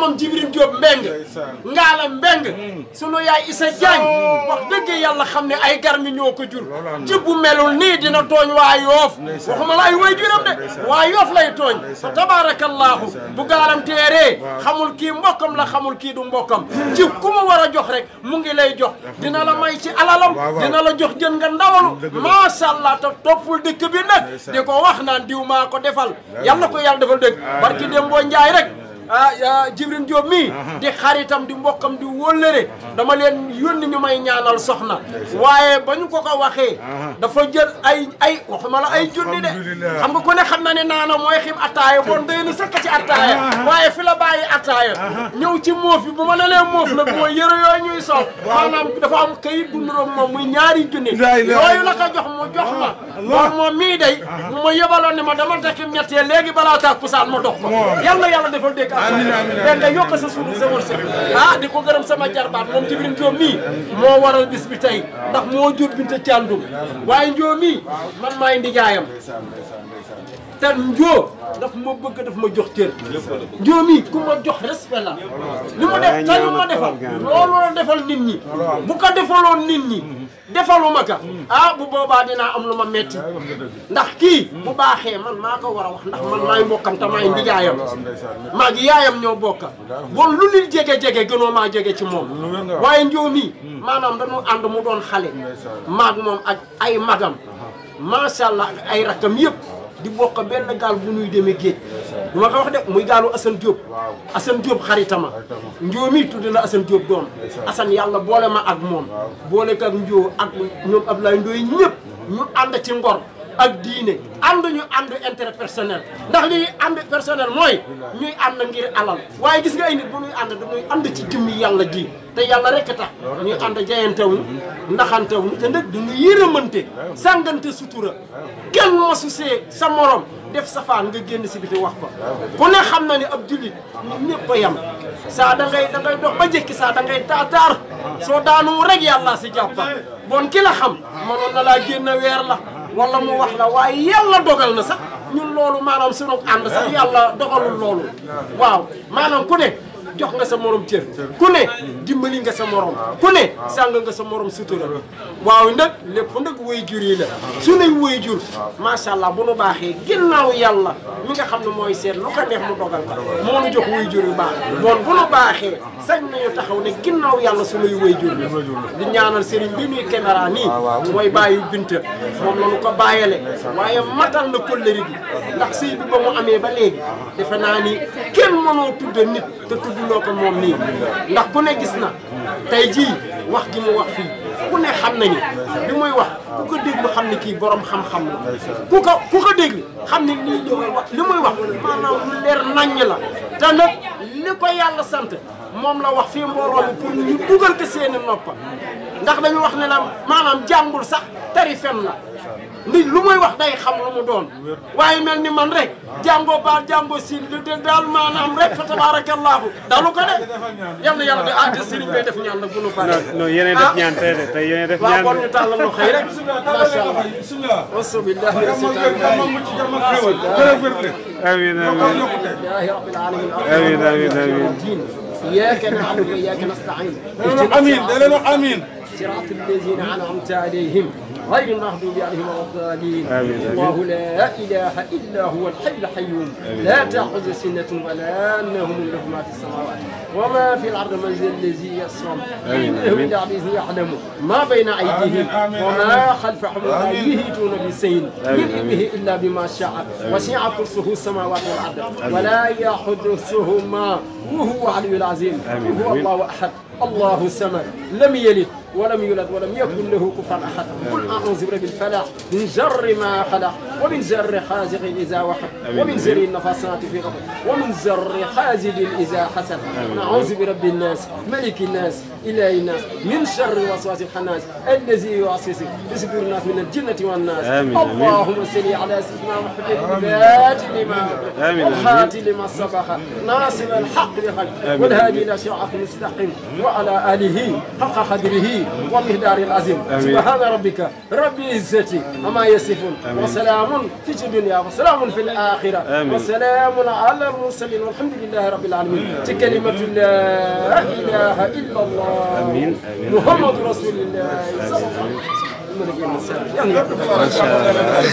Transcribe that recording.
doomam Jibril Diop Mbeng Ngaala Mbeng sunu yaay Issa Diagne wax dëgg yàlla xam ne ay garmi ñoo ko jur ci bu melul nii dina tooñ waa Yoof waxuma la ay waajuram de waa Yoof lay tooñ fa tabarakallahu bu gaalam teeree xamul kii mbokkam la xamul kii du mbokkam ci ku mu war a jox rek mu ngi lay jox dina la may ci alalam dina la jox jën nga ndawalu macha allah te toppul dëkk bi nag di ko wax naan diw maa ko defal yàlla ko yàlla defal dëgg barki dem boo njaay rek Jibril Diop mii di xaritam di mbokkam di wóllëre dama leen yónni ñu may ñaanal soxna waaye ba ñu ko waxee dafa jël ay waxuma la ay junni de xam nga ku ne xam na ne naana mooy xim attaaya bon day na sëkk ci attaaya waaye fi la bàyyi attaaya ñëw ci moof bi bu ma ne lee moof nag mooy yëre yooyu ñuy sol maanaam dafa am kayit bu nuroog moom muy ñaari junni yooyu la ko jox mu jox ma moom mii day mu ma yebaloon ne ma dama tekki ñettee léegi balaa tàkkusaan ma dox ko yàlla yàlla defal dégg amiin nga yokk sa suñu sa wërsëg di ko gërëm sama jarbaat moom Jibril Diop mii moo waral bis bi tey ndax moo jur Binta Thiandoum waaye Ndioo mii man maay ndijaayam te Ndioo daf ma bëgg daf ma jox cër Ndioo mii ku ma jox respect la li mu def te li ma defal loolu la defal nit ñi bu ko defaloon nit ñi defaluma ka bu boobaa dinaa am lu ma metti ndax kii bu baaxee man maa ko war a wax ndax man maay mbokkam te maay ndijaayam maa ngi yaayam ñoo bokka bon lu nit jege-jege gënoo maa jege ci moom waaye Ndioo mii maanaam dañu ànd mu doon xale maag moom ak ay magam macha allah ak ay rakkam yëpp di bokk benn gaal bu ñuy demee géej du ma ko wax de muy gaalu Assane Diop Assane Diop xaritama Ndioo mii tudd la Assane Diop doom Assane yàlla boole ma ak moom boole ko ak Ndioo ak ñoom Ablaye Ndoye ñëpp ñu ànd ci ngor ak diine ànd ñu ànd intérêt personnel ndax li ànd personnel mooy ñuy ànd ngir alal waaye gis nga ay nit bu ñuy ànd dañuy ànd ci jëmmi yàlla ji te yàlla rek tax ñuy ànd jayantewuñu ndaxantewuñu te nag duñu yërëmante sàngante sutura kenn mosu see sa morom def safaan nga génn si biti wax ko ku ne xam na ni ab jullit ñëpp a yam saa da ngay dox ba jëkki saa da ngay taataar soo daanu rek yàlla si jàppa bon ki la xam mënoon na laa génn weer la wala mu wax la waaye yàlla dogal na sax ñun loolu maanaam sunu ànd sax yàlla dogalul loolu waaw maanaam ku ne jox nga sa morom cër ku ne dimbali nga sa morom ku ne sàng nga sa morom sutura waaw nag lépp nag waajur yi la sunuy waajur macha allah bu nu baaxee ginnaaw yàlla mi nga xam ne mooy seet lu ko neex mu dogal moo nu jox waajur yu baax bon bu nu baaxee sañ nañu taxaw ne ginnaaw yàlla sunuy waajur di ñaanal sëriñ bi nuy caméra nii mooy bàyyi Binta moom la nu ko bàyyale waaye matal na kóllëre gi ndax sëy bi ba mu amee ba léegi defe naa ni kenn mënoo tudd nit te tuddloo ko moom nii ndax ku ne gis na tey jii wax gi mu wax fii ku ne xam na ni bi muy wax ku ko déglu xam ne kii borom xam-xam la ku ko déglu xam ne lii li muy wax maanaam lu leer naññ la te nag li ko yàlla sant moom la wax fii mbooloo mi pour ñu dugal ko seeni noppa ndax dañu wax ne la maanaam jàngul sax tari fen la nit lu muy wax day xam lu mu doon waaye mel ni man rek jàngoo baal jàngoo si daal maanaam rek fa tabaarakallaahu dalu ko de yal na yàlla de ah te sëriñ bay def ñaan nag bu nu paree. non yéen def ñaan tey de tey yéen def ñaan. waaw kon ñu tàllal ñu xëy rek macha allah. wasubillah. amiin amiin amiin. إياك نعبد وإياك نستعين. آمين آمين. صراط الذين أنعمت عليهم غير المغضوب عليهم ولا الضالين. الله لا إله إلا هو الحي القيوم لا تأخذه سنة ولا نوم له ما في السماوات وما في الأرض من ذا الذي يصوم إنه إلا بإذنه يعلم ما بين أيديهم وما خلفهم ولا يهيتون بشيء من علمه إلا بما شاء وسع كرسيه السماوات والأرض ولا يحدثهما وهو العلي العظيم. وهو الله أحد الله الصمد لم يلد ولم يولد ولم يكن له كفوا احد. قل اعوذ برب الفلق من شر ما خلق ومن شر حاسد اذا وقب ومن شر النفاثات في العقد ومن شر حاسد اذا حسد. نعوذ برب الناس ملك الناس اله الناس من شر الوسواس الخناس الذي يوسوس في صدور الناس من الجنه والناس. اللهم صل على سيدنا محمد الفاتح لما والخاتم لما سبق ناصر الحق بالحق والهادي الى صراط المستقيم وعلى آله حق قدره ومقداره العظيم. سبحان ربك رب العزة عما يصفون وسلام سلام في الدنيا وسلام في الآخرة وسلام على المرسلين والحمد لله رب العالمين كلمة لا إله إلا الله آمين محمد رسول الله صلى الله عليه وسلم. ما شاء الله